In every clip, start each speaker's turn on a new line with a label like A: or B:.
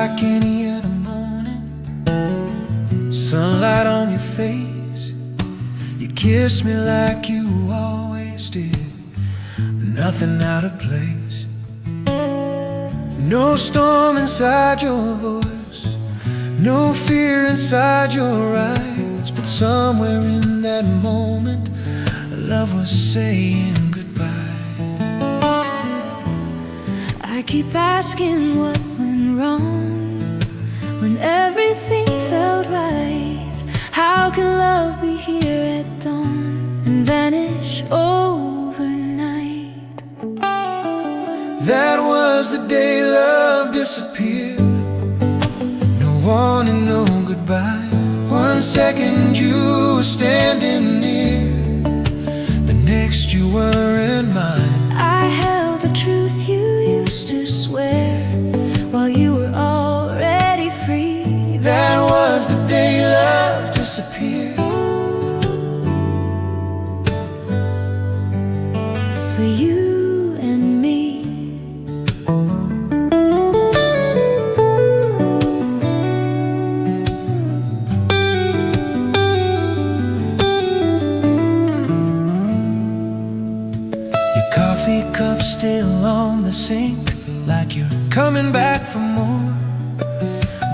A: like any other morning. Sunlight on your face, you kissed me like you always did. Nothing out of place. No storm inside your voice, no fear inside your eyes. But somewhere in that moment, love was saying goodbye.
B: I keep asking what went wrong when everything felt right. How can love be here at dawn and vanish overnight?
A: That was the day love disappeared. No warning, no goodbye. 1 second you were standing near, the next you weren't mine.
B: I held the truth you used to swear while you were already free.
A: That was the day love disappeared.
B: For you and me.
A: Your coffee cup still on the sink, like you're coming back for more.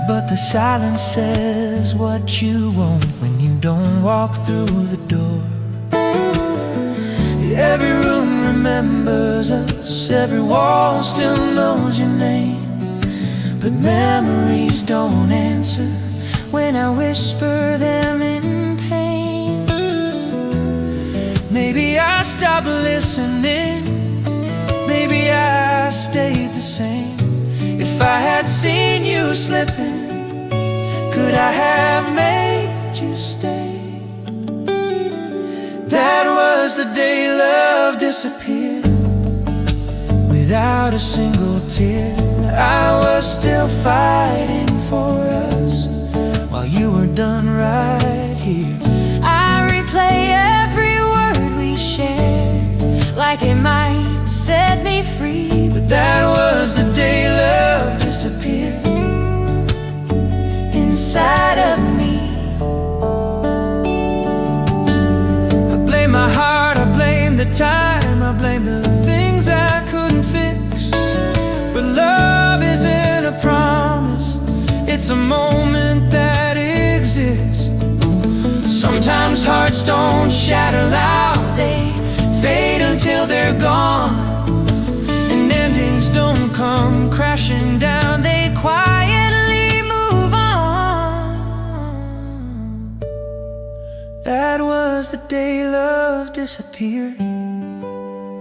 A: But the silence says what you want when you don't walk through the door. Every room remembers us, every wall still knows your name. But memories don't answer when I whisper them in pain. Maybe I stopped listening, maybe I stayed the same. If I had seen you slipping, could I have made you stay? That was the day love disappeared, without a single tear. I was still fighting for us while you were done right here.
B: I replay every word we shared like it might set me free.
A: But that was the day love disappeared inside of me. I blame my heart, I blame the time, I blame the things I couldn't fix. But love isn't a promise, it's a moment that exists. Sometimes hearts don't shatter loud, they fade until they're gone. And endings don't come crashing down, they quietly move on. That was the day love disappeared.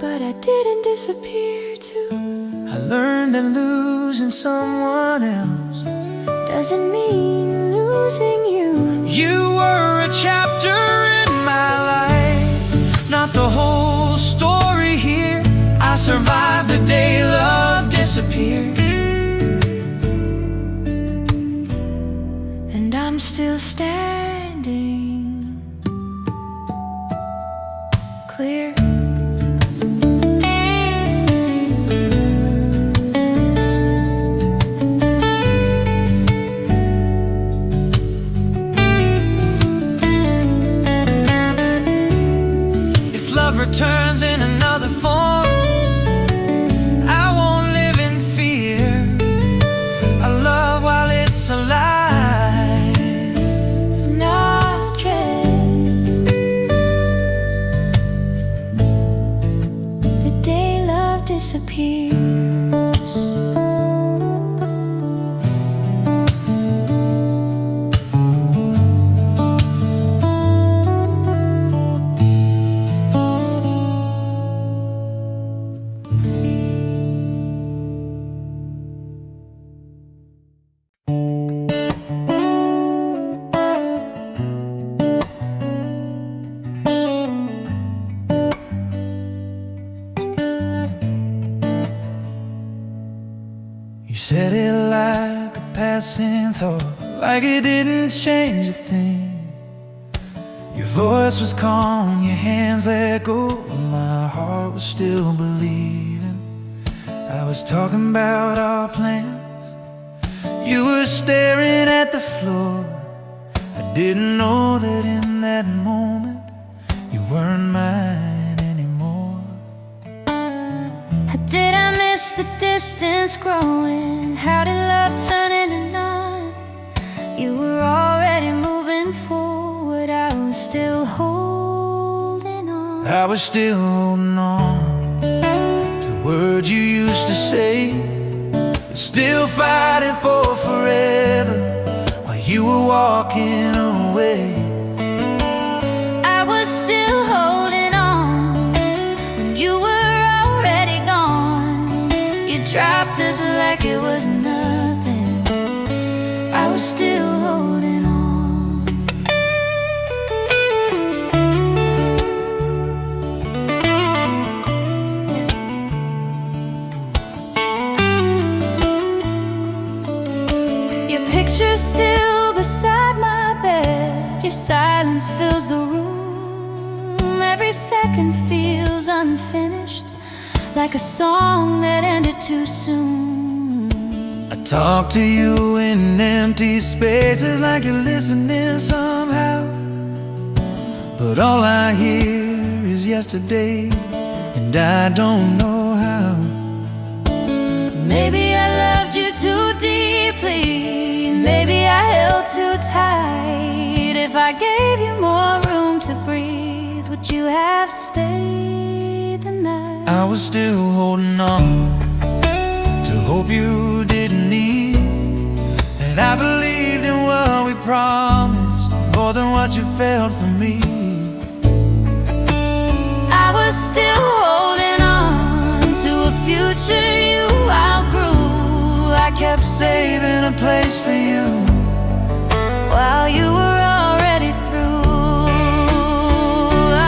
B: But I didn't disappear too.
A: I learned that losing someone else
B: Doesn't mean losing you.
A: You were a chapter in my life, not the whole story here. I survived the day love disappeared,
B: And I'm still standing clear.
A: returns in another form. I won't live in fear. I love while it's alive,
B: not dread. The day love disappears.
A: You said it like a passing thought, like it didn't change a thing. Your voice was calm, your hands let go, and my heart was still believing. I was talking about our plans, You were staring at the floor. I didn't know that in that moment you weren't mine anymore.
B: Did I miss the distance growing? How did love turn into none? You were already moving forward. I was still holding on.
A: I was still holding on to words you used to say, still fighting for forever while you were walking away.
B: I was still holding on when you were already gone. You dropped us like it was nothing. I was still holding on. Your picture's still beside my bed. Your silence fills the room. Every second feels unfinished, like a song that ended too soon.
A: I talk to you in empty spaces like you're listening somehow, but all I hear is yesterday, and I don't know how.
B: Maybe I loved you too deeply. Maybe I held too tight. If I gave you more room to breathe, would you have stayed the night?
A: I was still holding on to hope you didn't need, and I believed in what we promised more than what you felt for me.
B: I was still holding on to a future you outgrew.
A: I kept saving a place for you
B: while you were already through.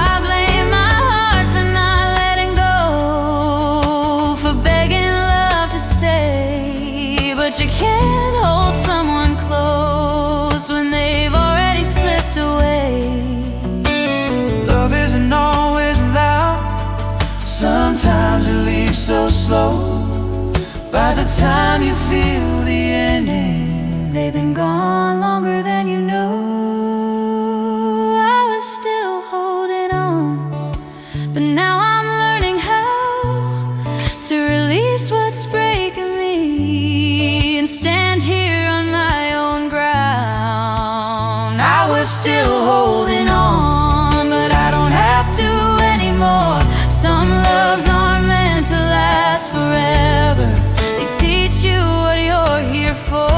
B: I blame my heart for not letting go, for begging love to stay. But you can't hold someone close when they've already slipped away.
A: Love isn't always loud. Sometimes it leaves so slow. By the time you feel the ending,
B: they've been gone longer than you know. I was still holding on, but now I'm learning how to release what's breaking me and stand here on my own ground. I was still holding on, but I don't have to anymore. Some loves aren't meant to last forever. They teach you what you're here for.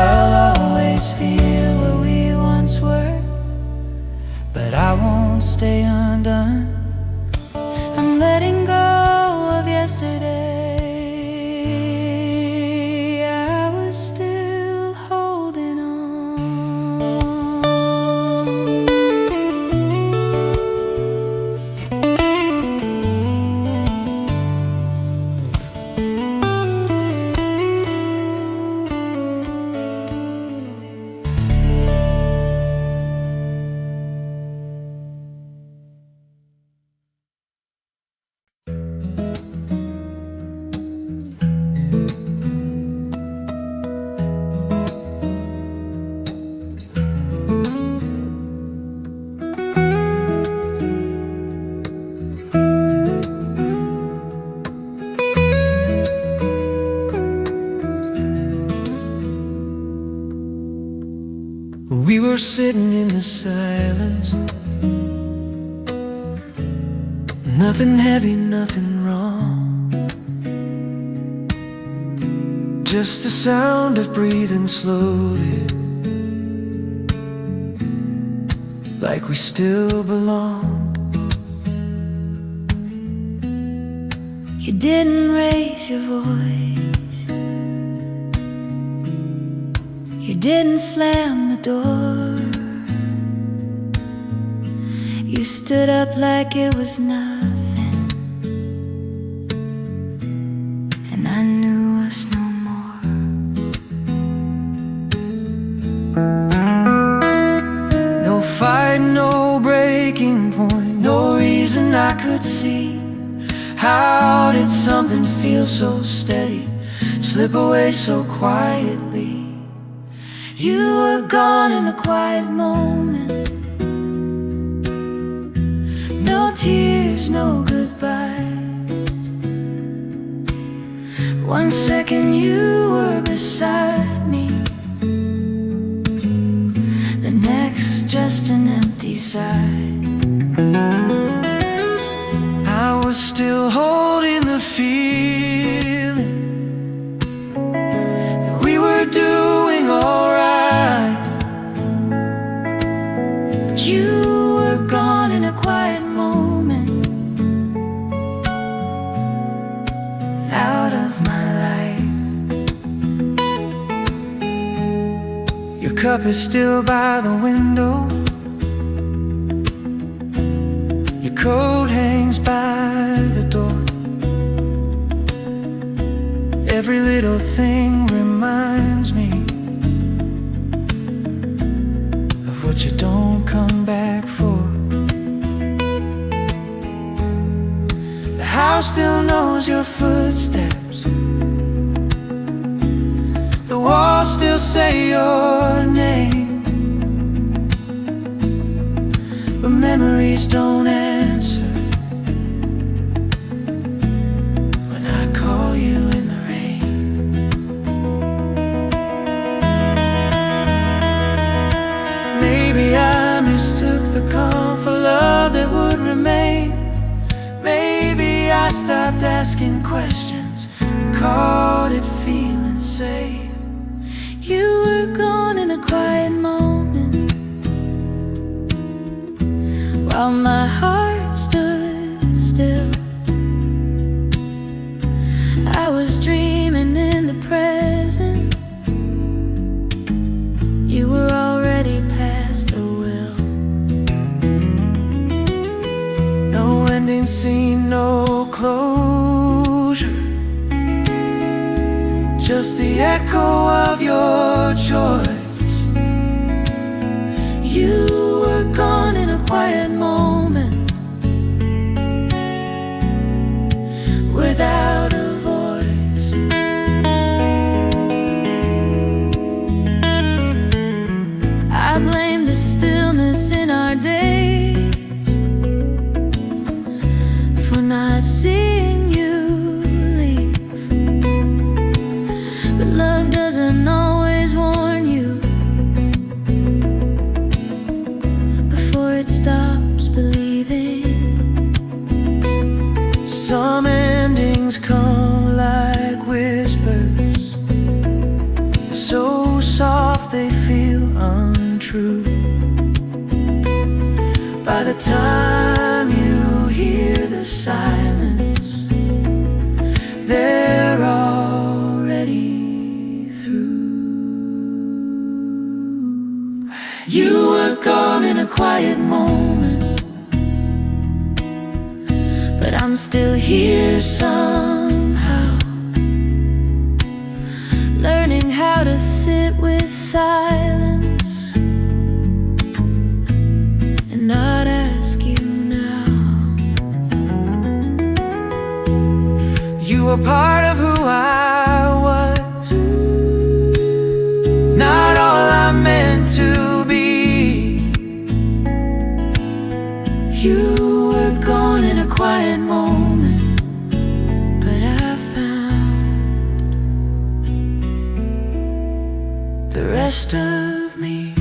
A: I'll always feel where we once were, but I won't stay undone.
B: I'm letting go of yesterday. I was still holding on.
A: We were sitting in the silence, nothing heavy, nothing wrong, just the sound of breathing slowly, like we still belonged.
B: You didn't raise your voice, you didn't slam the door. You stood up like it was nothing, and I knew us no more.
A: No fight, no breaking point, no reason I could see. How did something feel so steady, slip away so quietly. You were gone in a quiet moment. No tears, no goodbye. 1 second you were beside me, the next just an empty sigh. I was still holding the feeling that we were doing alright, but you were gone in a quiet moment, out of my life. Your cup is still by the window, your coat hangs by the door. Every little thing reminds me of what you don't come back for. The house still knows your footsteps, the walls still say your name, but memories don't answer when I call you in the rain. Maybe I mistook the call for love that would remain. Maybe I stopped asking questions and called it feeling safe. You were gone in a quiet moment, while my heart stood still. I was dreaming in the present, you were already past the wheel. No ending scene, no closure, just the echo of your choice. You were gone in a quiet moment, without a voice. I blame the stillness in our days for not seeing you leave, but love doesn't always warn you before it stops believing. Some endings come like whispers, so soft they feel untrue. By the time you hear the silence, they're already through. You were gone in a quiet moment, but I'm still here somehow, learning how to sit with silence and not ask you now. You were part of who I was, not all I meant to be. You were gone in a quiet moment, but I found the rest of me.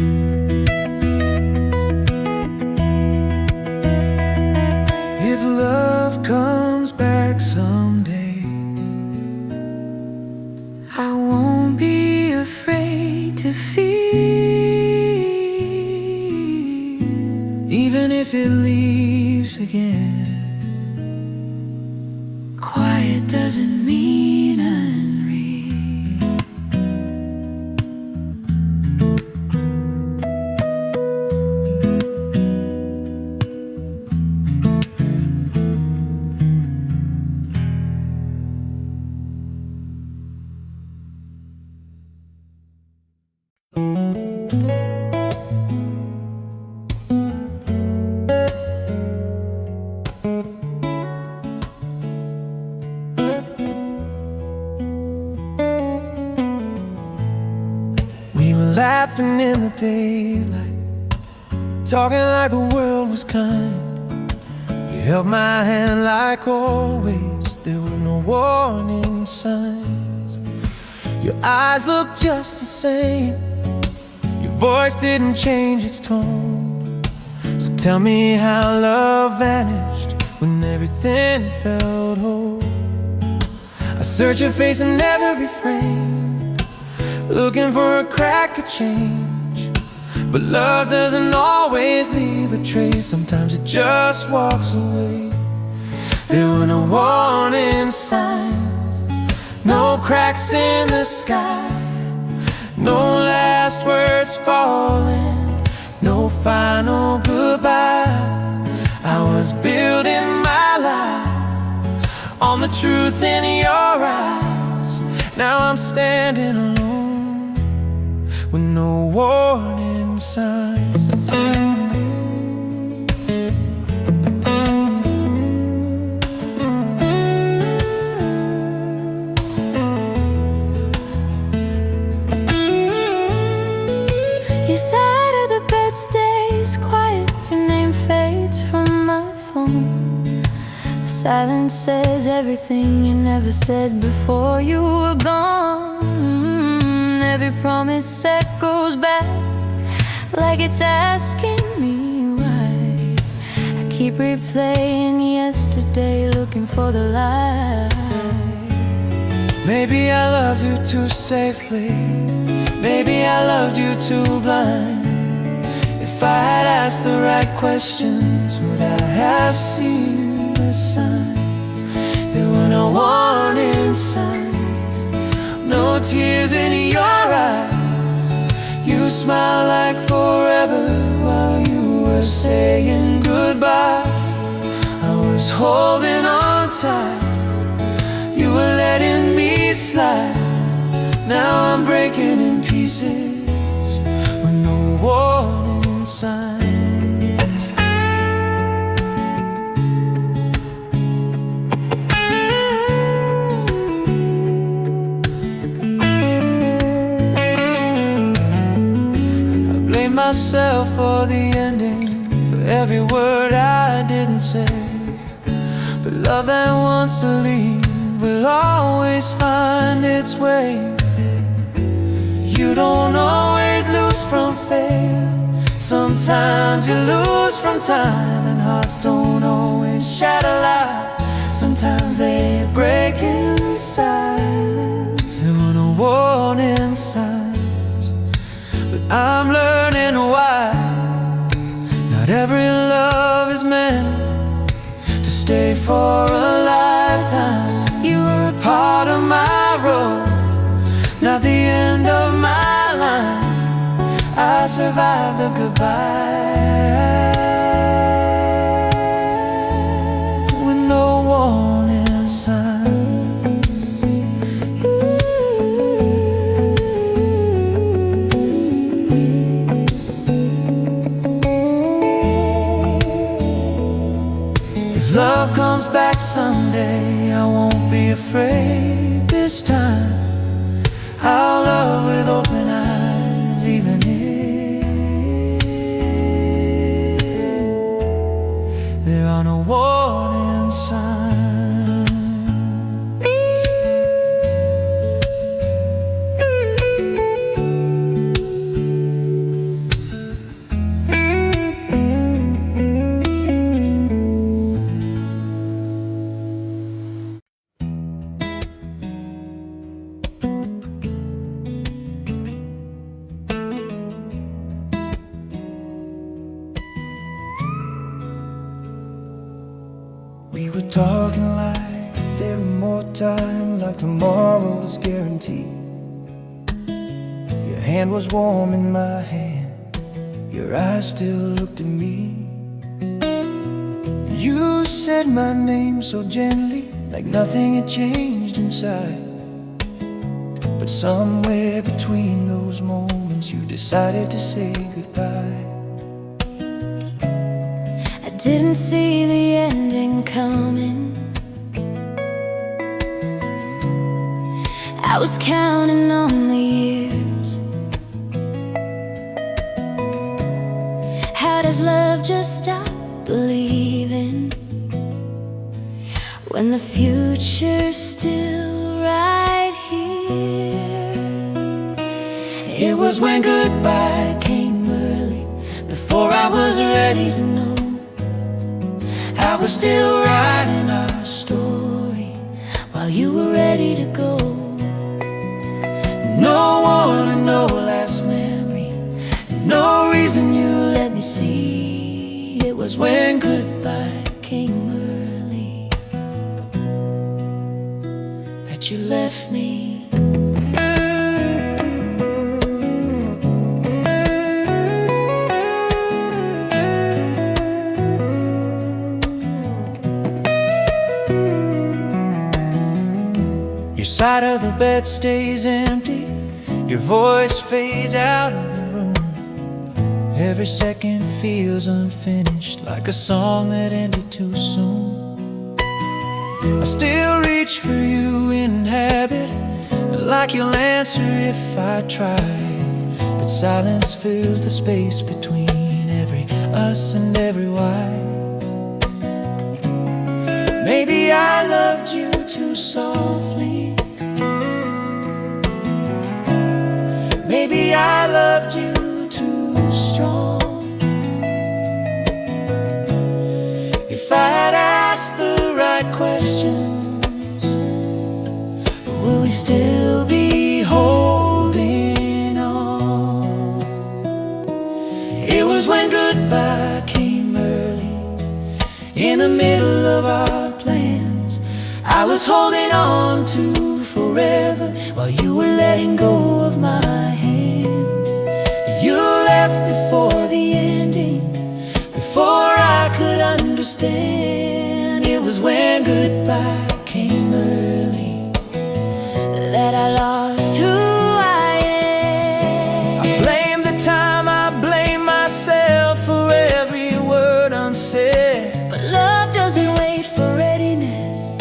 A: If love comes back someday, I won't be afraid to feel, even if it leaves again. Quiet doesn't mean unreal. laughing in the daylight, talking like the world was kind. You held my hand like always, there were no warning signs. Your eyes looked just the same, your voice didn't change its tone. So tell me how love vanished when everything felt whole. I search your face in every frame, looking for a crack to change. But love doesn't always leave a trace, sometimes it just walks away. There were no warning signs, no cracks in the sky, no last words falling, no final goodbye. I was building my life on the truth in your eyes. Now I'm standing alone with no warning signs.
B: Your side of the bed stays quiet, your name fades from my phone. The silence says everything you never said before you were gone. Every promise set goes back like it's asking me why. I keep replaying yesterday, looking for the light.
A: Maybe I loved you too safely, maybe I loved you too blind. If I had asked the right questions, would I have seen the signs? There were no warning signs, no tears in your eyes. You smiled like forever while you were saying goodbye. I was holding on tight, you were letting me slide. Now I'm breaking in pieces with no warning signs. I blame myself for the ending, for every word I didn't say. But love that wants to leave will always find its way. You don't always lose from fail, sometimes you lose from time. And hearts don't always shatter loud, sometimes they break in silence. There were no warning signs, but I'm learning why not every love is meant to stay for a lifetime. You were a part of my road, not the end of my line. I survived the goodbye with no warning signs. If love comes back someday, I won't be afraid this time. I'll love with open eyes, even if there are no warning signs. We were talking like there were more time, like tomorrow was guaranteed. Your hand was warm in my hand, your eyes still looked at me. You said my name so gently, like nothing had changed inside. But somewhere between those moments you decided to say goodbye.
B: Didn't see the ending coming, I was counting on the years. does love just stop believing when the future's still right here?
A: It was when goodbye came early, before I was ready to know. I was still writing our story while you were ready to go. No one and no last memory, no reason you let me see. It was when goodbye came early that you left me. Your side of the bed stays empty, your voice fades out of the room. Every second feels unfinished, like a song that ended too soon. I still reach for you in habit, like you'll answer if I try. But silence fills the space between every us and every why. Maybe I loved you too softly. Maybe I loved you too strong. If I had asked the right questions, will we still be holding on? It was when goodbye came early, in the middle of our plans. I was holding on to forever while you were letting go of my hand. You left before the ending, before I could understand. It was when goodbye came early that I lost who I am. I blame the time, I blame myself for every word unsaid.
B: But love doesn't wait for readiness,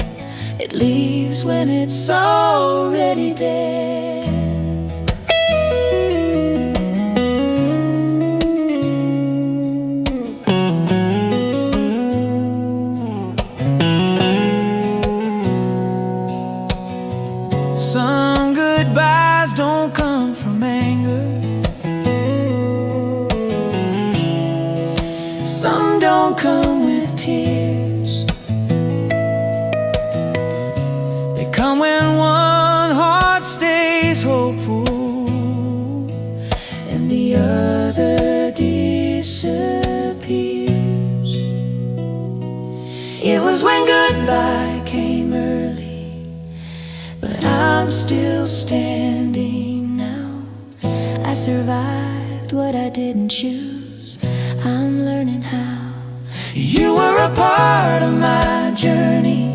B: it leaves when it's already dead.
A: Some goodbyes don't come from anger, some don't come with tears. They come when one heart stays hopeful and the other disappears. It was when goodbye came early, but I'm still standing now.
B: I survived what I didn't choose, I'm learning how.
A: You were a part of my journey,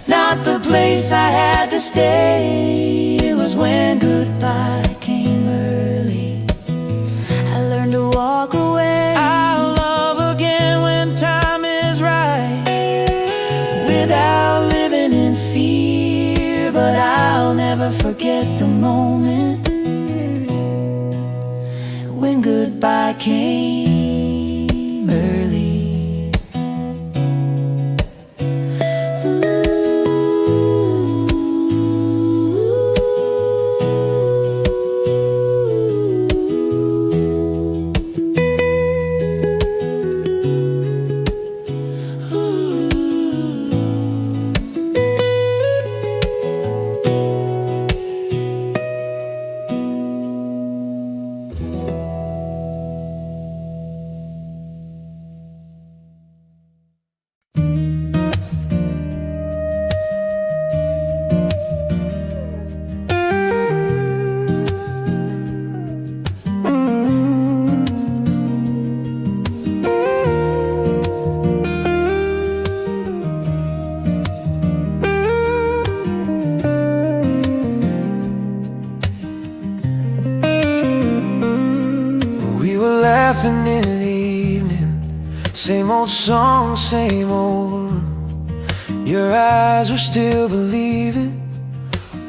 A: not the place I had to stay. It was when goodbye came early,
B: I learned to walk away.
A: I'll love again when time is right, without living in fear. But I'll never forget the moment when goodbye came early. Laughing in the evening, same old song, same old room. Your eyes were still believing,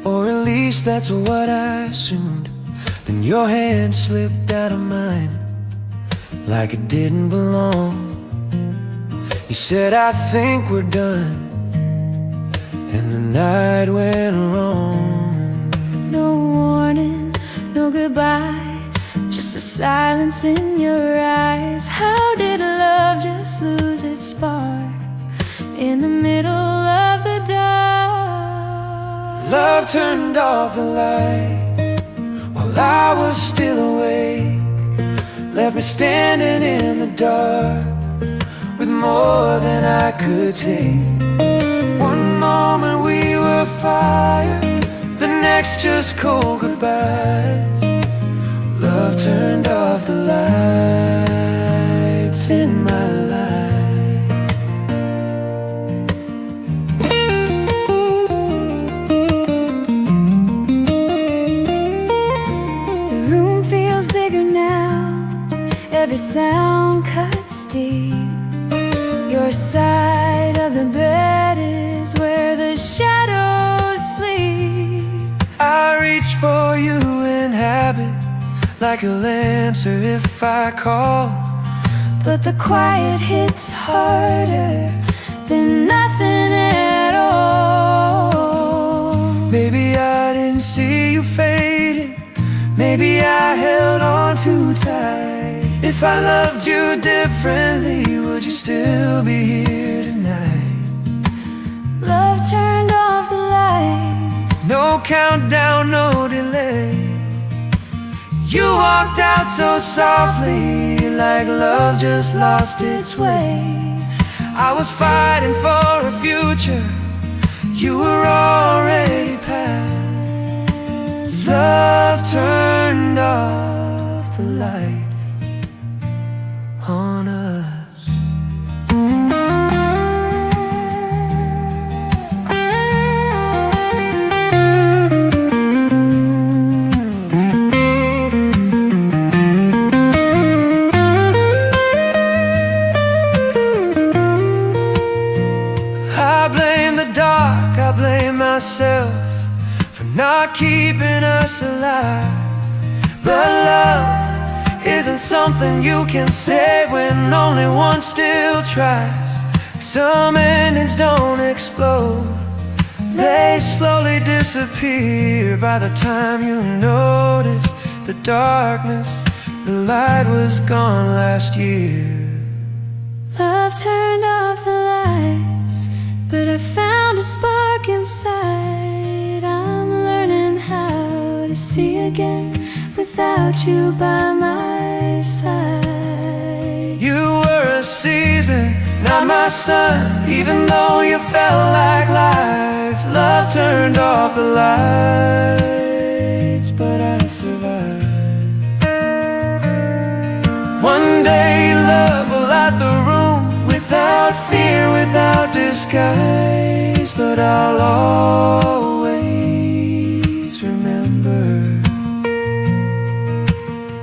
A: or at least that's what I assumed. Then your hand slipped out of mine, like it didn't belong. You said I think we're done, and the night went wrong.
B: No warning, no goodbye, just a silence in your eyes. How did love just lose its spark in the middle of the dark?
A: Love turned off the light while I was still awake, left me standing in the dark with more than I could take. One moment we were fire, the next just cold goodbyes. Love turned off the lights in my life.
B: The room feels bigger now, every sound cuts deep. Your side of the bed is where the shadows sleep.
A: I reach for you in habit, like you'll answer if I call,
B: but the quiet hits harder than nothing at all.
A: Maybe I didn't see you fading, maybe I held on too tight. If I loved you differently, would you still be here tonight?
B: Love turned off the lights,
A: no countdown, no delay. You walked out so softly, like love just lost its way. I was fighting for a future, you were already past. Love turned off the lights on us. I blame myself for not keeping us alive. But love isn't something you can save when only one still tries. Some endings don't explode, they slowly disappear. By the time you notice the darkness, the light was gone last year.
B: Love turned off the lights, but I found a spark inside. I'm learning how to see again without you by my side.
A: You were a season, not my sun, even though you felt like life. Love turned off the lights, but I survived. One day love will light the room, without fear, without disguise. But I'll always remember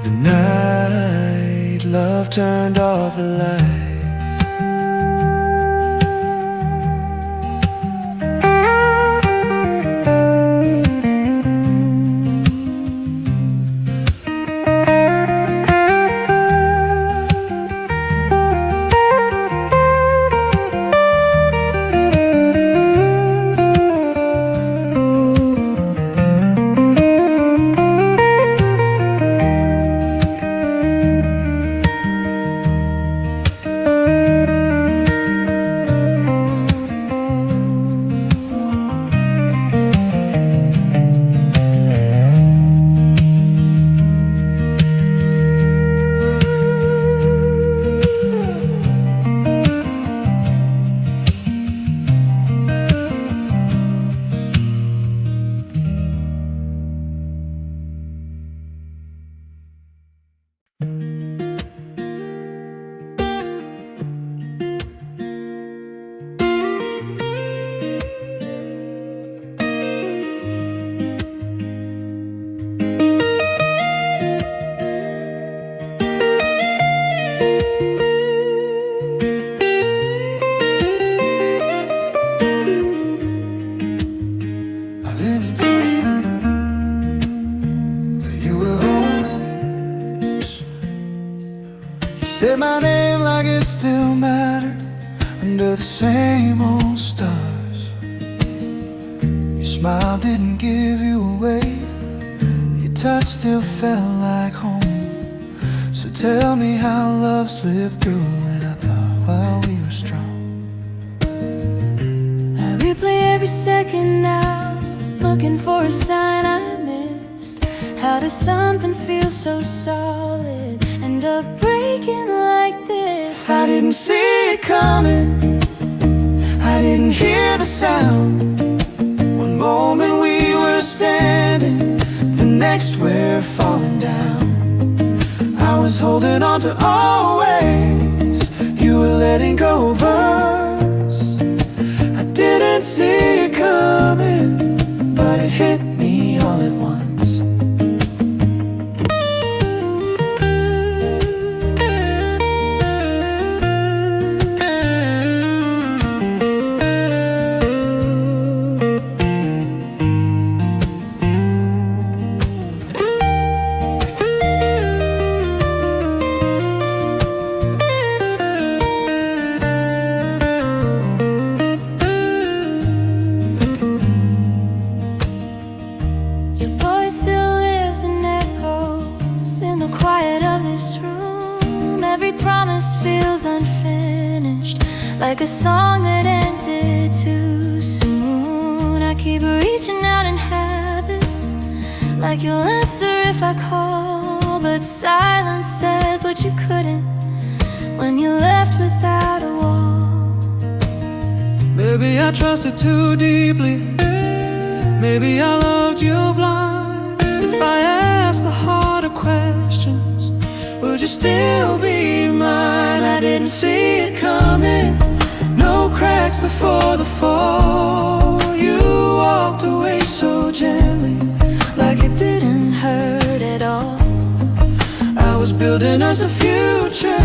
A: the night love turned off the lights. Say my name like it still mattered under the same old stars. Your smile didn't give you away, your touch still felt like home. So tell me how love slipped through when I thought, well, we were strong.
B: I replay every second now, looking for a sign I missed. How does something feel so solid end up breaking like this?
A: I didn't see it coming, I didn't hear the sound. One moment we were standing, the next we're falling down. I was holding on to always, you were letting go of us. I didn't see it coming, but it hit me all at once.
B: Like a song that ended too soon. I keep reaching out in habit, like you'll answer if I call, but silence says what you couldn't when you left without a wall.
A: Maybe I trusted too deeply, maybe I loved you blind. If I asked the harder questions, would you still be mine? I didn't see it coming, no cracks before the fall. You walked away so gently, like it didn't hurt at all. I was building us a future,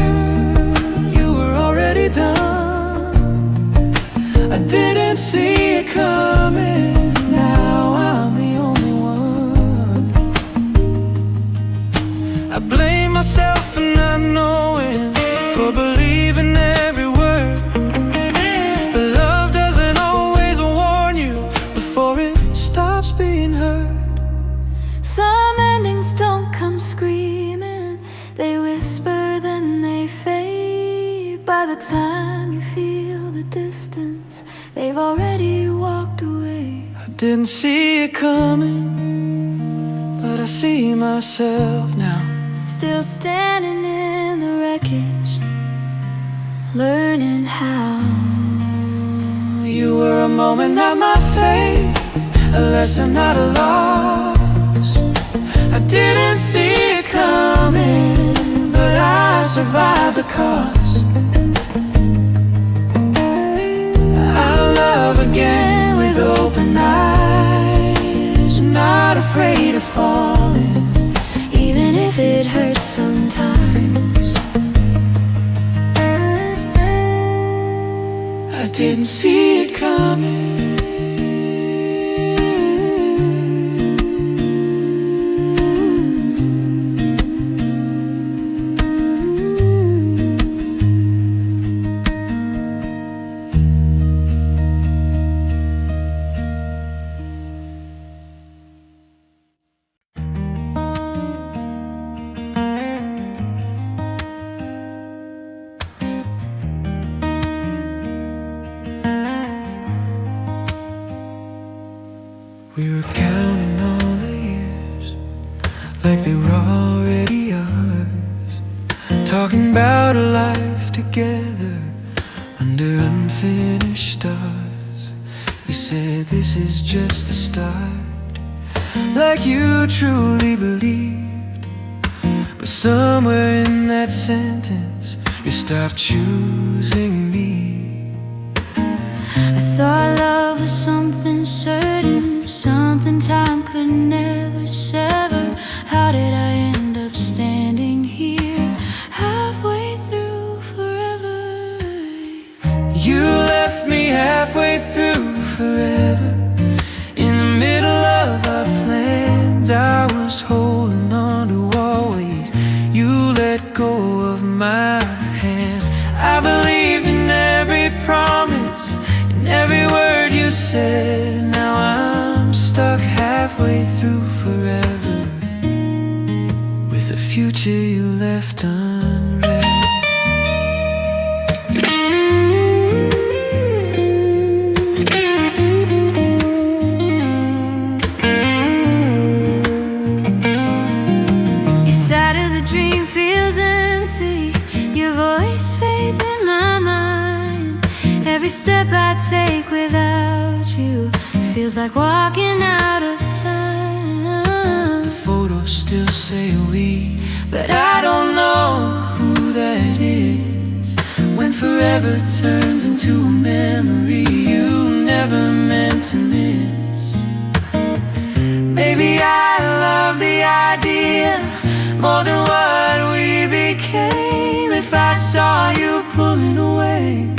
A: you were already done. I didn't see it coming, now I'm the only one. I blame myself for not knowing, for believing every word. But love doesn't always warn you before it stops being heard.
B: Some endings don't come screaming, they whisper then they fade. By the time you feel the distance, they've already walked away.
A: I didn't see it coming, but I see myself now,
B: still standing in the wreckage, learning how.
A: You were a moment, not my fate, a lesson, not a loss. I didn't see it coming, but I survived the cost. I'll love again with open eyes, not afraid of falling, even if it hurts sometimes. I didn't see it coming. We were counting all the years like they were already ours, talking about a life together under unfinished stars. You said this is just the start, like you truly believed. But somewhere in that sentence you stopped choosing me.
B: I thought love was something certain, something time could never sever. How did I end up standing here halfway through forever?
A: You left me halfway through forever, in the middle of our plans. I was holding on to always, you let go of my said, now I'm stuck halfway through forever with a future you left unread.
B: Your side of the dream feels empty. Your voice fades in my mind. Every step I take without you feels like walking out of time.
A: The photos still say we, but I don't know who that is. When forever turns into a memory you never meant to miss. Maybe I love the idea more than what we became. If I saw you pulling away,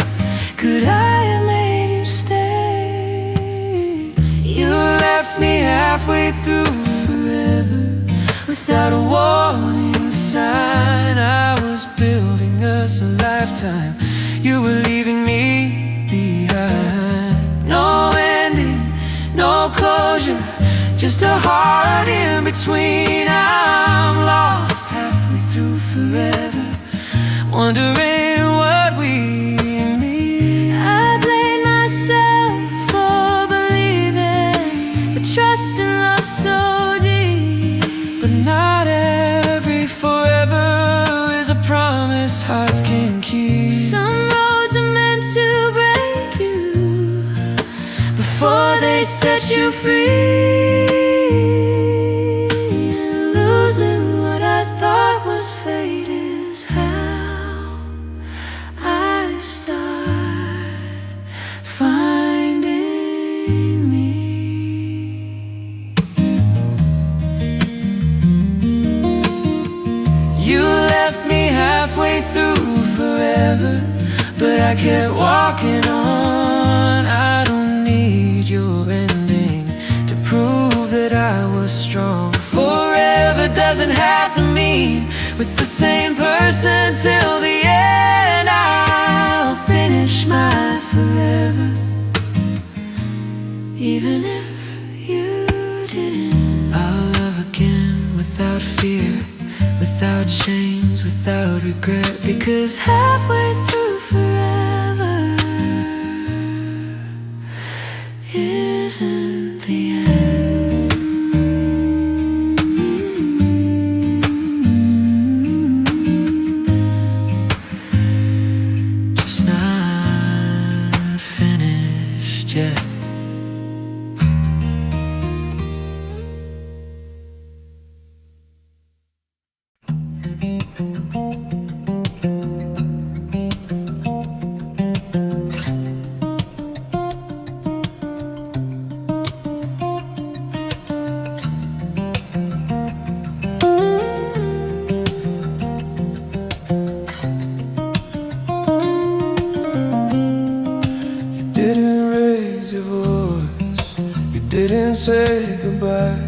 A: could I have made you stay? You left me halfway through forever without a warning sign. I was building us a lifetime, you were leaving me behind. No ending, no closure, just a heart in between. I'm lost halfway through forever, wondering what we mean.
B: I blame myself for believing, but trust and love so deep.
A: But not every forever is a promise hearts can keep.
B: Some roads are meant to break you before they set you free. And losing what I thought was fate is how I start finding me.
A: You left me halfway through forever, but I kept walking on. I don't need your ending to prove that I was strong. Forever doesn't have to mean with the same person till the end. I'll finish my forever, even if you didn't. I'll love again without fear, without chains, without regret, because halfway through forever isn't the end. Just not finished yet. Didn't raise your voice, you didn't say goodbye.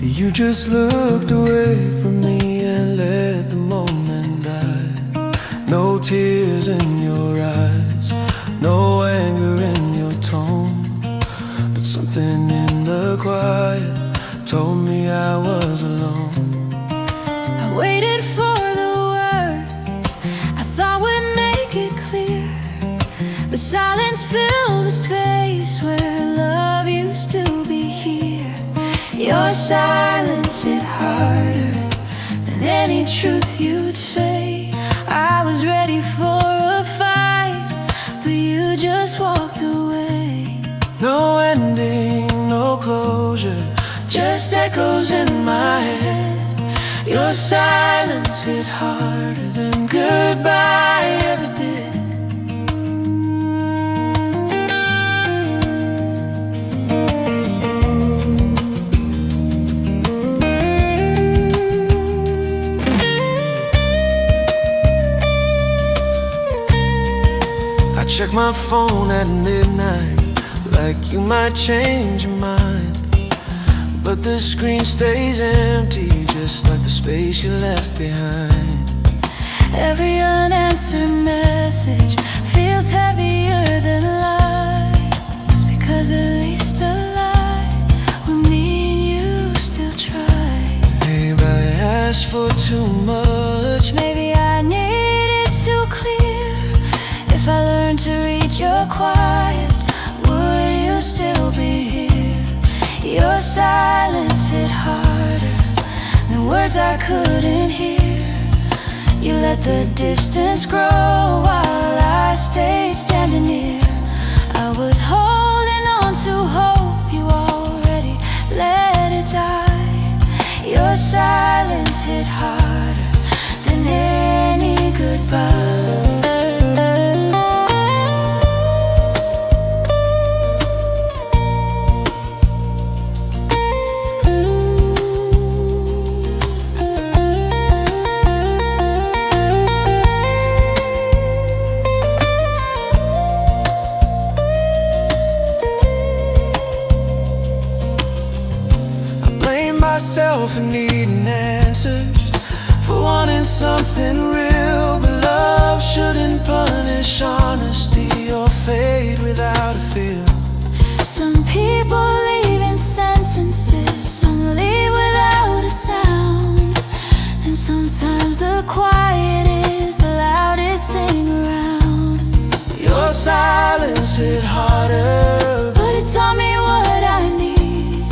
A: You just looked away from me and let the moment die. No tears in your eyes, no anger in your tone, but something in the quiet told me I was alone.
B: I waited for the words I thought would make it clear, but silence filled the space where love used to be here. Your silence hit harder than any truth you'd say. I was ready for a fight, but you just walked away.
A: No ending, no closure, just echoes in my head. Your silence hit harder than goodbye ever did. I check my phone at midnight, like you might change your mind, but the screen stays empty, just like the space you left behind.
B: Every unanswered message feels heavier than lies, because 'cause at least a lie will mean you still try.
A: Maybe I asked for too much.
B: Maybe I need it too clear. If I learned to read your quiet, would you still be here? Your silence hit harder than words I couldn't hear. You let the distance grow while I stayed standing near. I was holding on to hope, you already let it die. Your silence hit harder than any goodbye.
A: For needing answers, for wanting something real, but love shouldn't punish honesty or fade without a feel.
B: Some people leave in sentences, some leave without a sound, and sometimes the quiet is the loudest thing around.
A: Your silence hit harder,
B: but it taught me what I need.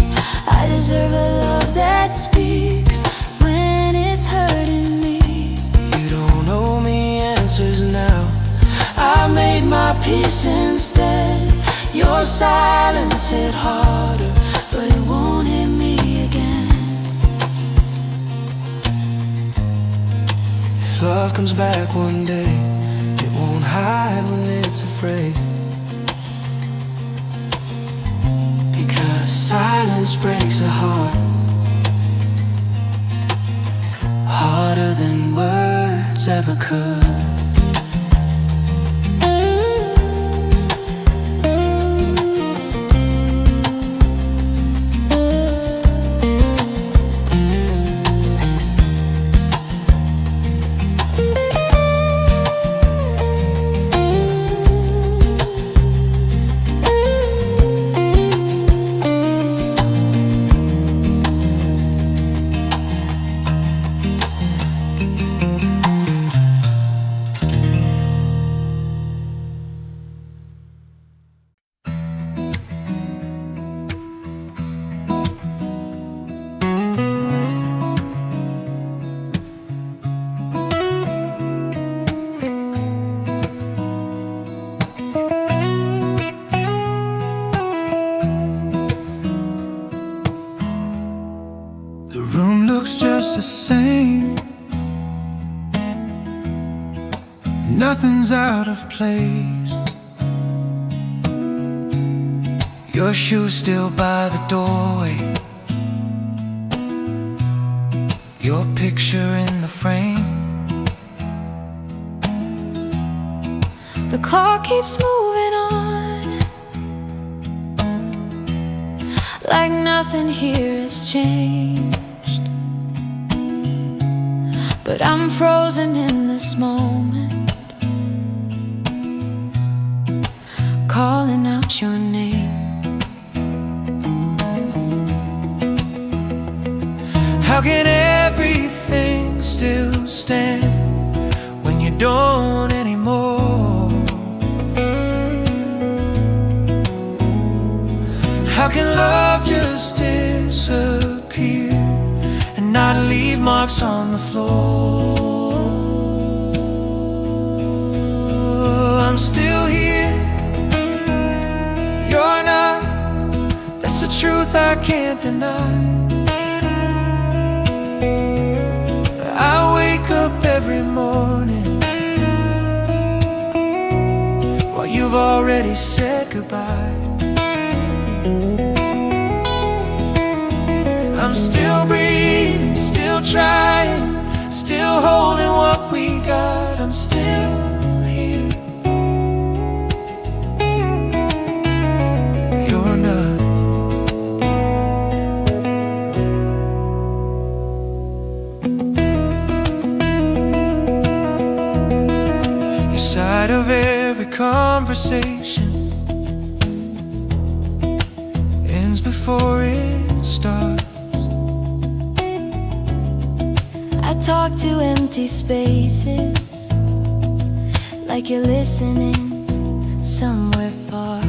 B: I deserve a love that speaks when it's hurting me.
A: You don't owe me answers now, I made my peace instead. Your silence hit harder,
B: but it won't hit me again.
A: If love comes back one day, it won't hide when it's afraid. Because silence breaks a heart harder than words ever could. Nothing's out of place. Your shoes still by the doorway, your picture in the frame.
B: The clock keeps moving on, like nothing here has changed. But I'm frozen in this moment, calling out your name.
A: How can everything still stand when you don't anymore? How can love just disappear and not leave marks on the floor? I'm still here, you're not. That's the truth I can't deny. I wake up every morning while you've already said goodbye. I'm still breathing, still trying, still holding what we got. I'm still here, you're not. You're side of every conversation,
B: talk to empty spaces, like you're listening somewhere far.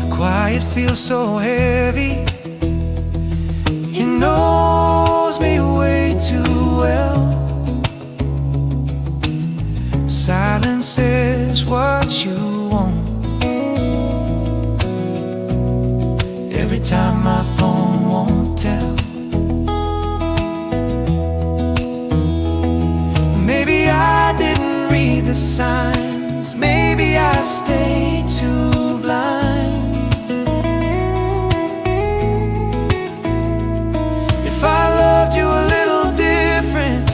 A: The quiet feels so heavy. He knows me way too well. Silence is what you want. Every time my phone won't tell. Maybe I didn't read the signs. Maybe I stayed too blind. If I loved you a little different,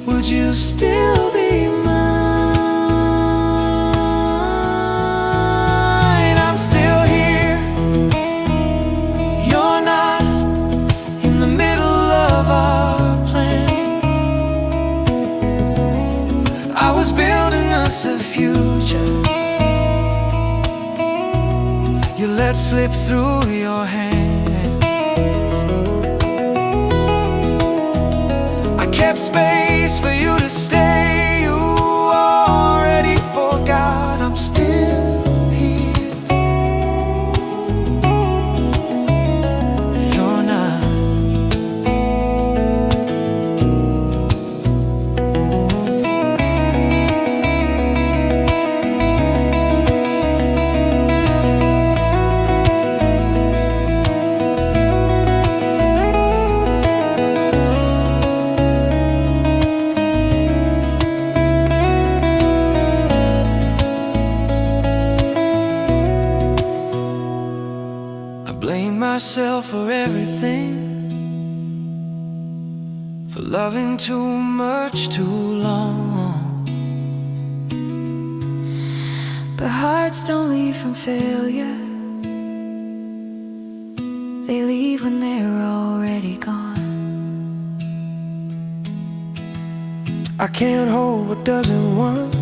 A: would you still be mine? I'm still here. You're not in the middle of our plans. I was building us a future. You let slip through your hands. I kept space for you to stay. You already forgot I'm still here. You're not. I blame myself for everything, for loving too much too long.
B: But hearts don't leave from failure. They leave when they're already gone.
A: I can't hold what doesn't want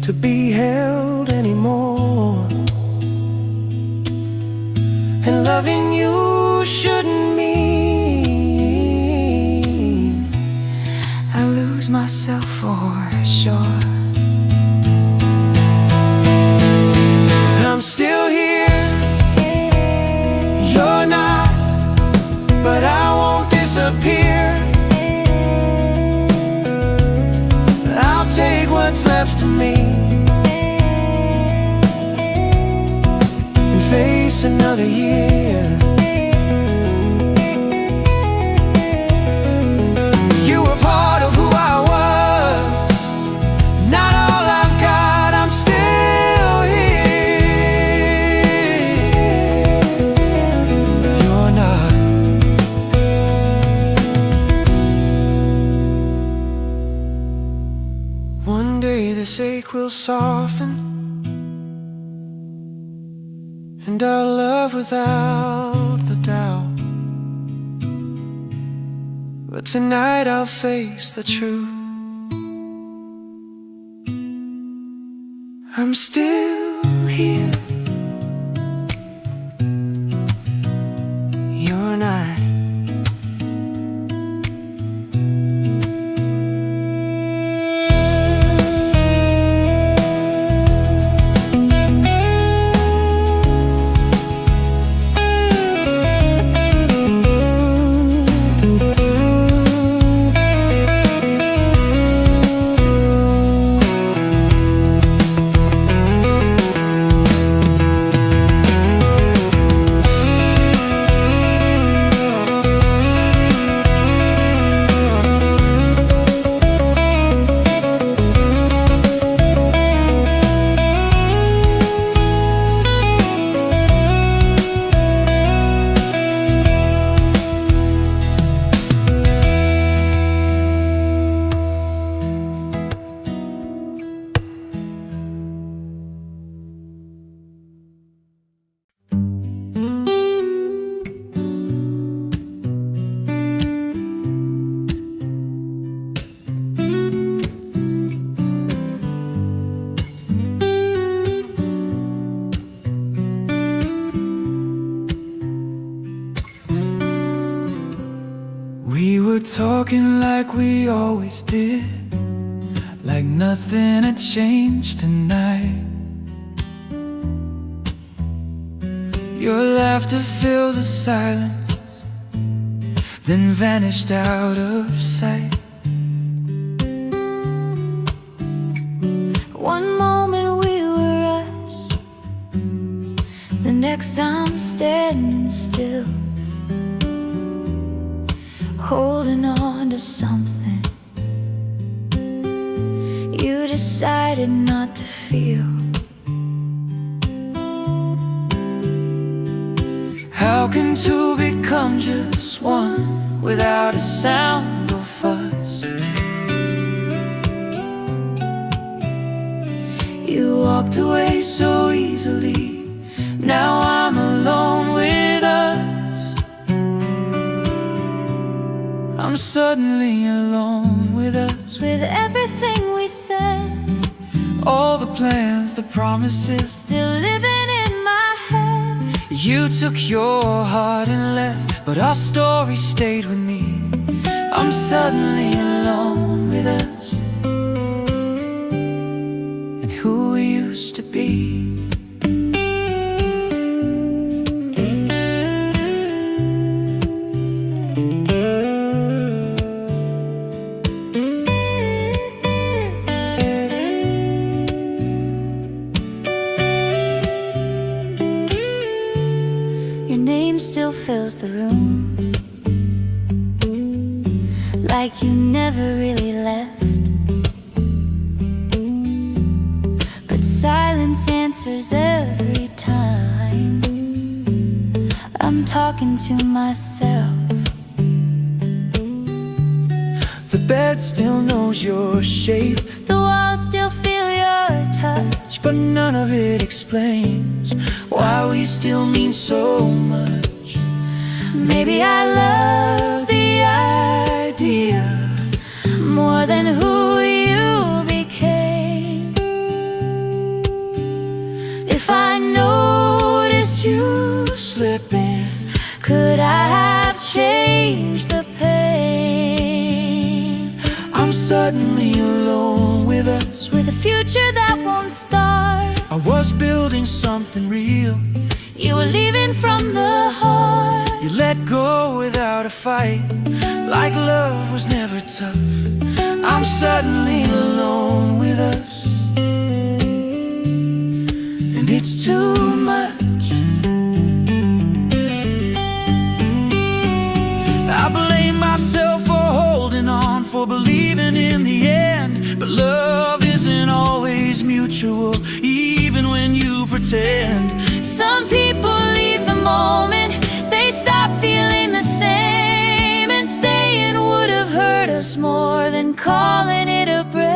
A: to be held anymore. And loving you shouldn't mean
B: I lose myself for sure.
A: I'm still here. You're not, but I won't disappear. I'll take what's left of me and face another year. You were part of who I was, not all I've got. I'm still here. You're not. One day this ache will soften, and our love without the doubt. But tonight I'll face the truth. I'm still here. You're not. talking like we always did, like nothing had changed tonight. Your laughter filled the silence, then vanished out of sight.
B: One moment we were us, the next I'm standing still, holding on to something you decided not to feel.
A: How can two become just one without a sound or fuss? You walked away so easily, now I'm alone with us. I'm suddenly alone with us,
B: with everything we said,
A: all the plans, the promises,
B: still living in my head.
A: You took your heart and left, but our story stayed with me. I'm suddenly alone with us and who we used to be.
B: Still fills the room, like you never really left. But silence answers every time. I'm talking to myself.
A: The bed still knows your shape,
B: the walls still feel your touch,
A: but none of it explains why we still mean so much.
B: Maybe I love the idea more than who you became. If I noticed you slipping, could I have changed the pain?
A: I'm suddenly alone with us,
B: with a future that won't start.
A: I was building something real,
B: you were leaving from the heart.
A: You let go without a fight, like love was never tough. I'm suddenly alone with us, and it's too much. I blame myself for holding on, for believing in the end. But love isn't always mutual, even when you pretend.
B: Some people leave the moment they stop feeling the same, and staying would have hurt us more than calling it a break.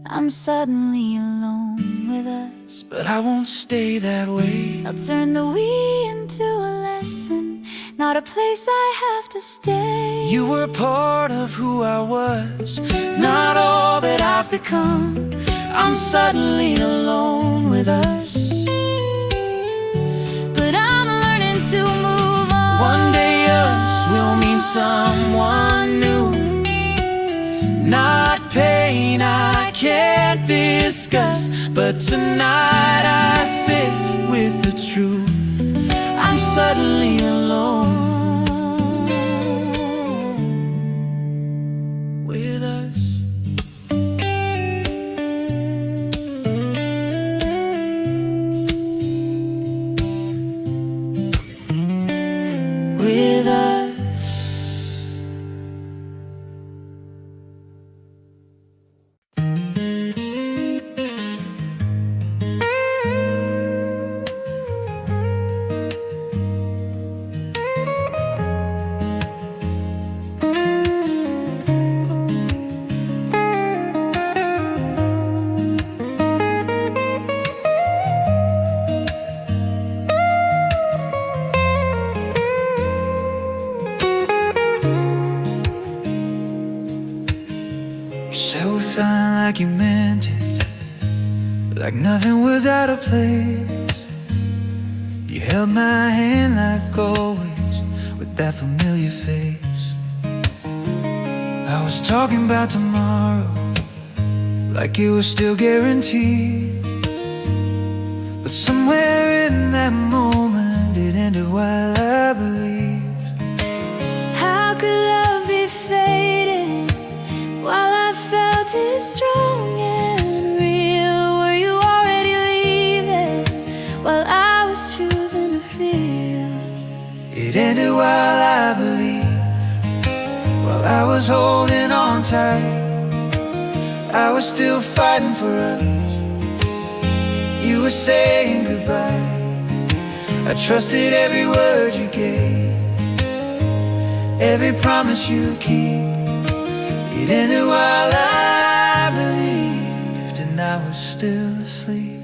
B: I'm suddenly alone with us,
A: but I won't stay that way.
B: I'll turn the we into a lesson, not a place I have to stay.
A: You were part of who I was, not all that I've become. I'm suddenly alone with us,
B: but I'm learning to move on.
A: One day us will mean someone new, not pain I can't discuss, but tonight I sit with the truth. I'm suddenly alone with us. With us. So fine like you meant it, like nothing was out of place. You held my hand like always, with that familiar face. I was talking about tomorrow like it was still guaranteed, but somewhere in that moment it ended while I believed.
B: How could love be fading while I felt it strong and real? Were you already leaving while I was choosing to feel?
A: It ended while I believed, while I was holding on tight. I was still fighting for us. You were saying goodbye. I trusted every word you gave, every promise you keep. It ended while I believed, and I was still asleep.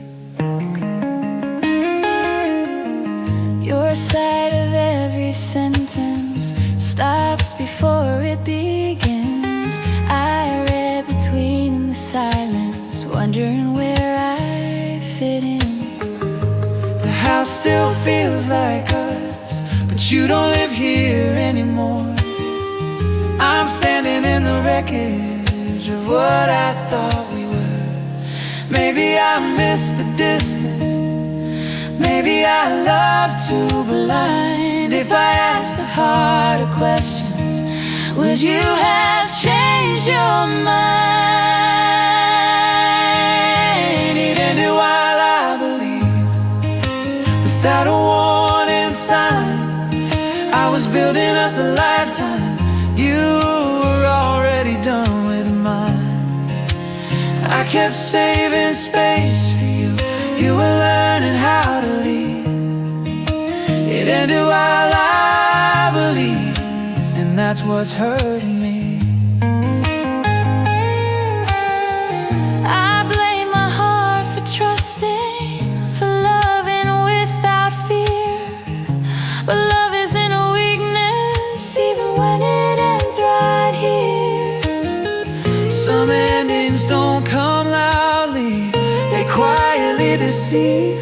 B: Your side of every sentence stops before it begins. I read between the silence, wondering where I fit in.
A: The house still feels like us, but you don't live here anymore. I'm standing in the wreckage of what I thought we were. Maybe I missed the distance, maybe I love to be blind. If I asked the harder questions, would you have changed your mind? It ended while I believed, without a warning sign. I was building us a lifetime, you were already done with mine. I kept saving space for you, you were learning how to lead. It ended while I believed, and that's what's hurting me.
B: I blame my heart for trusting, for loving without fear. But love isn't a weakness, even when it ends right here.
A: Some endings don't come loudly, they quietly deceive.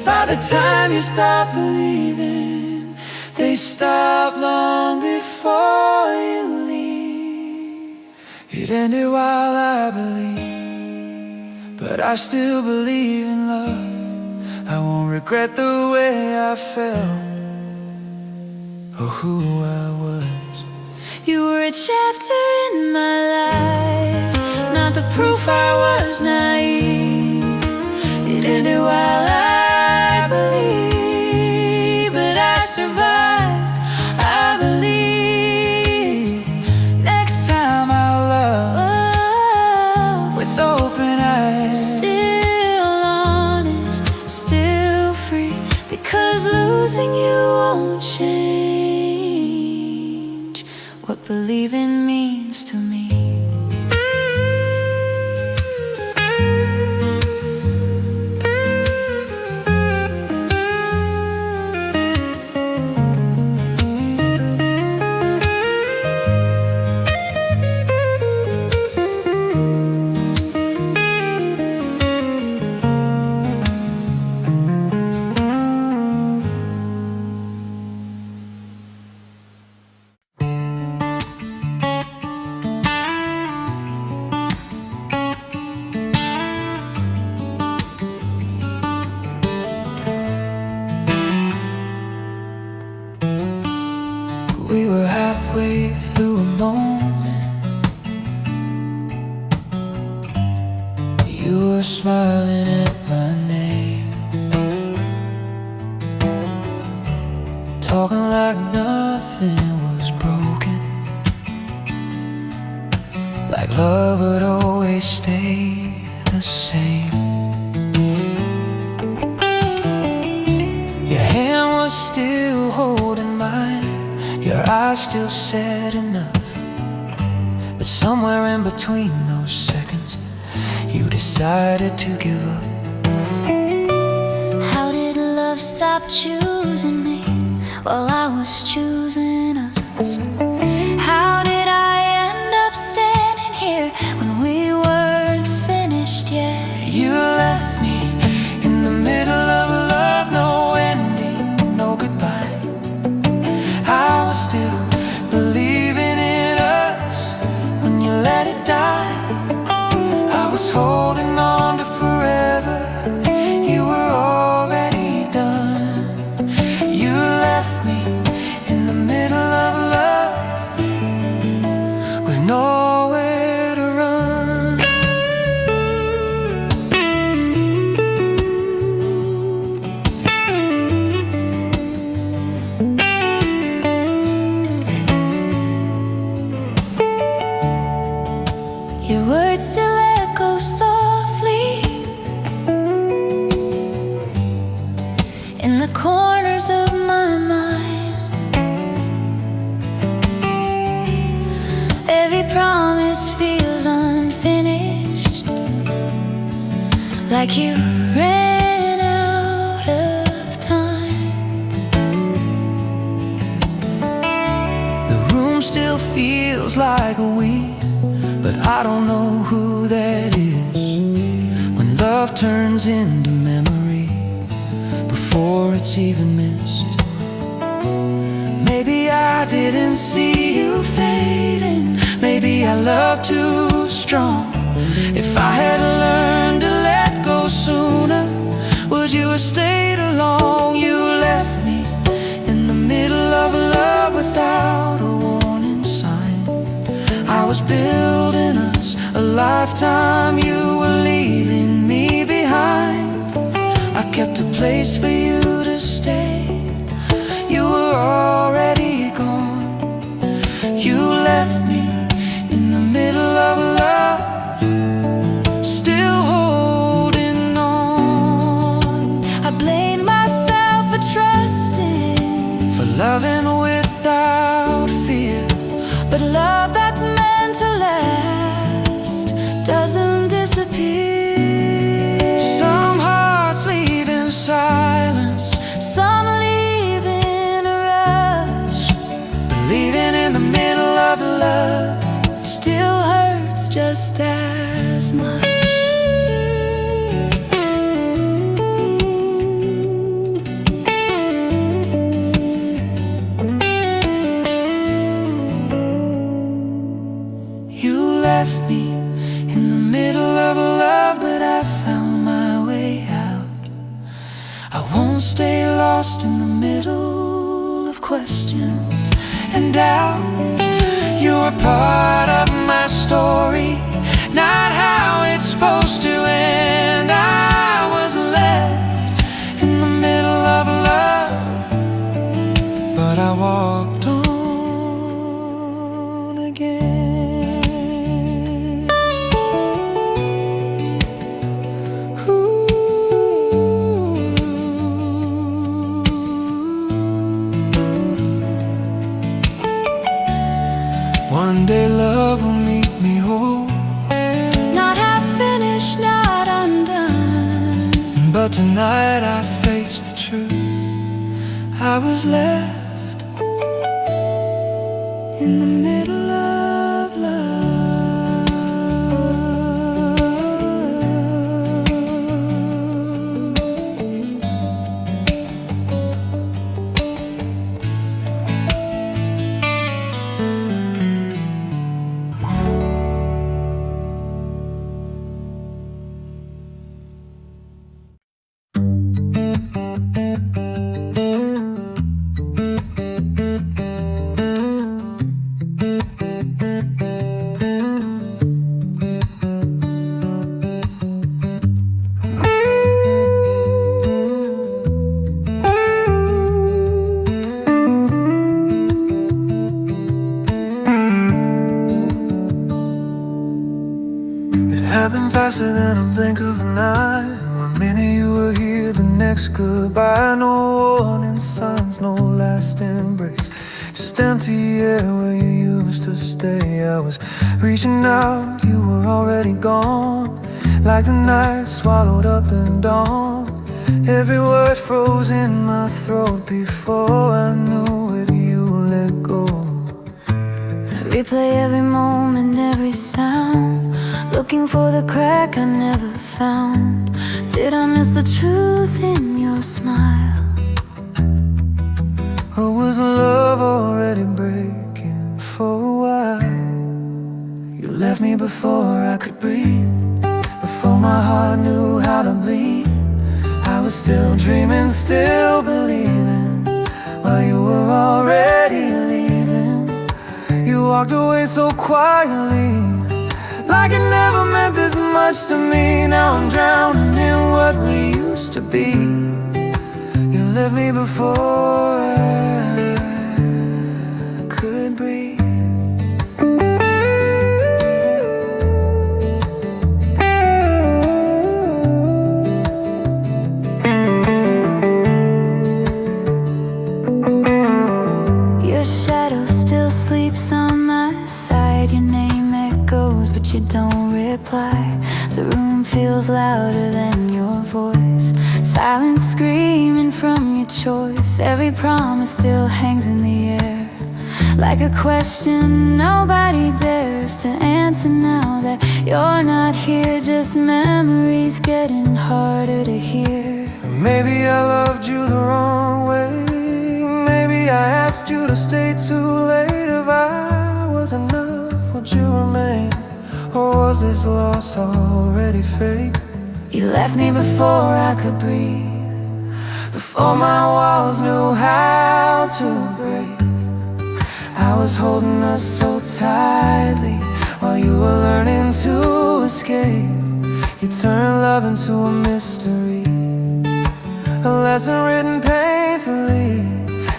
A: By the time you stop believing, they stop long before you leave. It ended while I believe, but I still believe in love. I won't regret the way I felt or who I was.
B: You were a chapter in my life, not the proof I was naive. It ended while I believed, but I survived, I believe.
A: Next time I'll love with open eyes,
B: still honest, still free, because losing you won't change what believing means to me.
A: we were halfway through a moment. You were smiling at my name, talking like nothing was broken, like love would always stay the same. Your hand was still holding mine, your eyes still said enough. But somewhere in between those seconds, you decided to give up.
B: How did love stop choosing me while I was choosing us? How did I end up standing here when we weren't finished yet?
A: You left me in the middle of love, no ending, no goodbye. I was still believing in us when
B: like you ran out of time.
A: The room still feels like a week, but I don't know who that is. When love turns into memory before it's even missed. Maybe I didn't see you fading, maybe I loved too strong. If I had learned to let go sooner, would you have stayed along? You left me in the middle of love without a warning sign. I was building us a lifetime, you were leaving me behind. I kept a place for you to stay, you were already gone. You left me in the middle of love, still holding on.
B: I blame myself for trusting,
A: for loving without fear.
B: but love that's meant to last doesn't disappear.
A: Some hearts leave in silence,
B: Some leave in a rush,
A: believing in the middle of love
B: still hurts just as much.
A: You left me in the middle of love, but I found my way out. I won't stay lost in the middle of questions and doubt. You're a part of my story, not how it's supposed to end. I was left in the middle of love, but I walked on again. One day love will meet me whole,
B: Not half finished, not undone.
A: but tonight I face the truth. I was left in the middle of love. Happened faster than a blink of an eye. One minute you were here, the next goodbye. No warning signs, no last embrace, just empty air where you used to stay. I was reaching out, you were already gone, like the night swallowed up the dawn. Every word froze in my throat before I knew it, you let go.
B: I replay every moment, every sound, looking for the crack I never found. Did I miss the truth in your smile?
A: Or was love already breaking for a while? You left me before I could breathe, before my heart knew how to bleed. I was still dreaming, still believing, while you were already leaving. You walked away so quietly, like it never meant this much to me. Now I'm drowning in what we used to be. You left me before I could breathe.
B: Your shadow still sleeps on my side. Your name echoes, but you don't reply. The room feels louder than your Silence screaming from your choice. Every promise still hangs in the air, like a question nobody dares to answer now that you're not here. Just memories getting harder to hear.
A: Maybe I loved you the wrong way. Maybe I asked you to stay too late. If I was enough, would you remain? Or was this loss already fate?
B: You left me before I could breathe,
A: before my walls knew how to break. I was holding us so tightly while you were learning to escape. You turned love into a mystery, a lesson written painfully.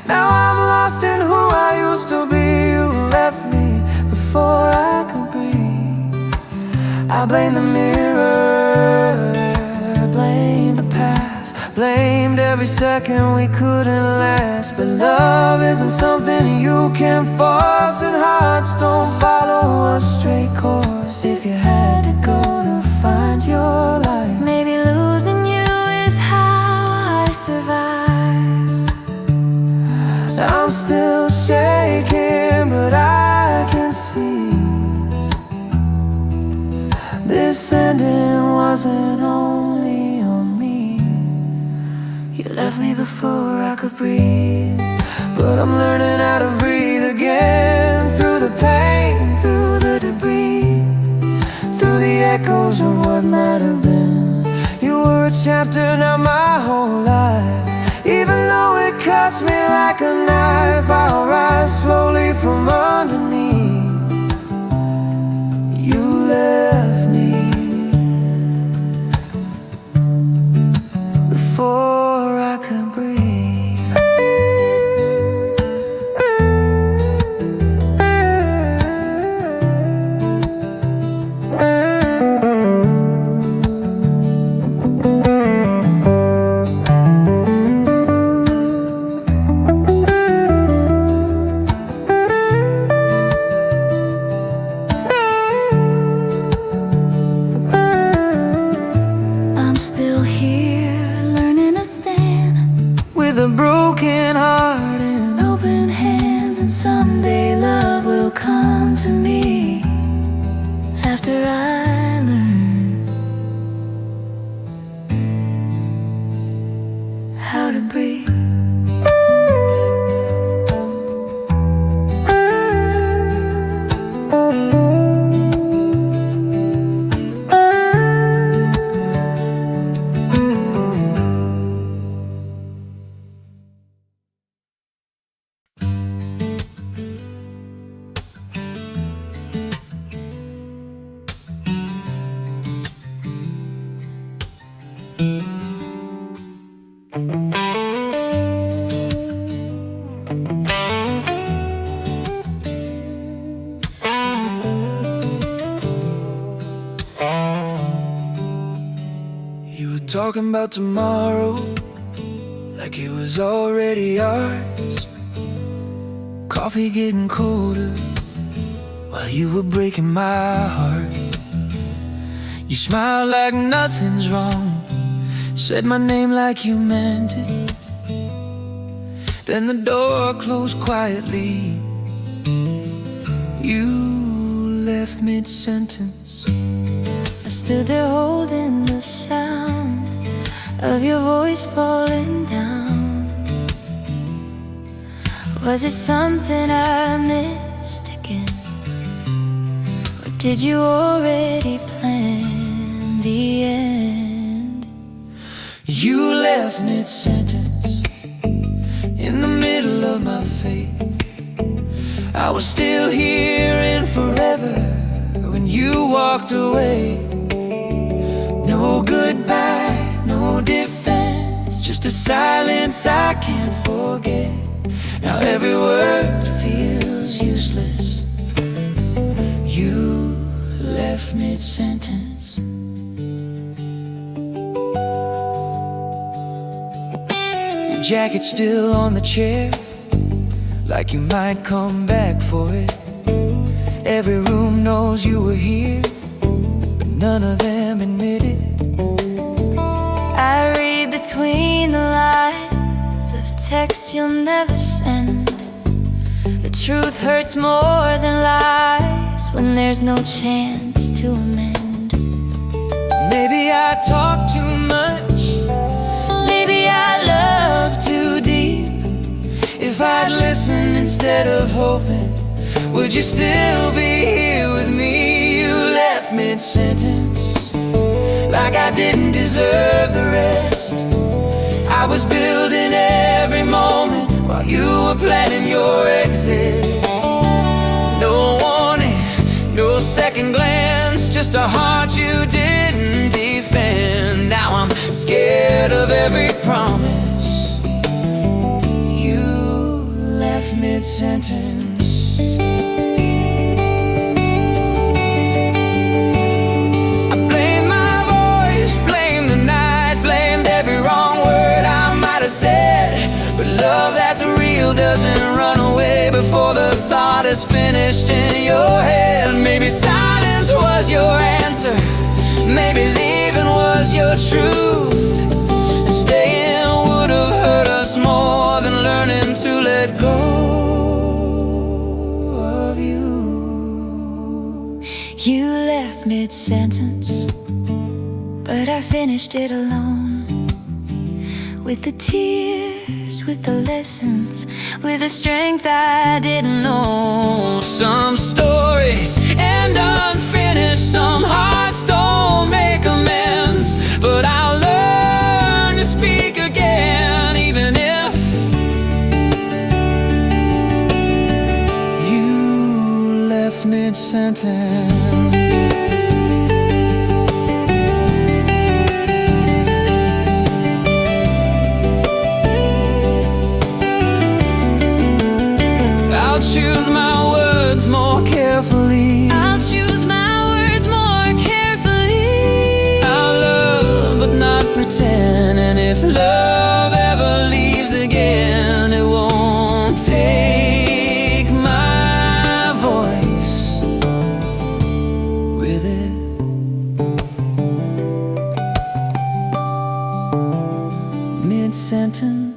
A: Now I'm lost in who I used to be. You left me before I could breathe. I blame the mirror, blame the past, blamed every second we couldn't last. But love isn't something you can force, and hearts don't follow a straight course. If you had to go to find your life,
B: maybe losing you is how I survive.
A: I'm still shaking, but I can see this ending wasn't only on me.
B: You left me before I could breathe,
A: but I'm learning how to breathe again. Through the pain,
B: through the debris,
A: through the echoes of what might have been. You were a chapter, not my whole life. Even though it cuts me like a knife, I'll rise slowly from underneath. You left me before I could breathe. A broken heart and
B: open hands, and someday love will come to me after I learn how to breathe.
A: Talking about tomorrow like it was already ours. Coffee getting colder while you were breaking my heart. You smiled like nothing's wrong, said my name like you meant it. Then the door closed quietly. You left mid-sentence.
B: I stood there holding the sound of your voice falling down. Was it something I missed again, or did you already plan the end?
A: You left mid-sentence in the middle of my faith. I was still here in forever when you walked away. No goodbye, no defense, just a silence I can't forget. Now every word feels useless. You left mid-sentence. Your jacket's still on the chair, like you might come back for it. Every room knows you were here, but none of them admit it.
B: I read between the lines of text you'll never send. The truth hurts more than lies when there's no chance to amend.
A: Maybe I talk too much,
B: Maybe I love too deep.
A: if I'd listen instead of hoping, would you still be here with me? You left mid-sentence, like I didn't deserve the rest. I was building every moment while you were planning your exit. No warning, no second glance, just a heart you didn't defend. Now I'm scared of every promise you left mid-sentence. I blame my voice, blame the night, blamed every wrong word I might have said. But love that's real doesn't run away before the thought is finished in your head. Maybe silence was your answer, maybe leaving was your truth, and staying would have hurt us more than learning to let go of you.
B: You left mid-sentence, but I finished it alone. With the tears, with the lessons, with the strength I didn't know.
A: Some stories end unfinished, some hearts don't make amends, but I'll learn to speak again, even if you left mid-sentence. I'll choose my words more carefully.
B: I'll choose my words more carefully.
A: I'll love but not pretend, and if love ever leaves again, it won't take my voice with it. Mid-sentence,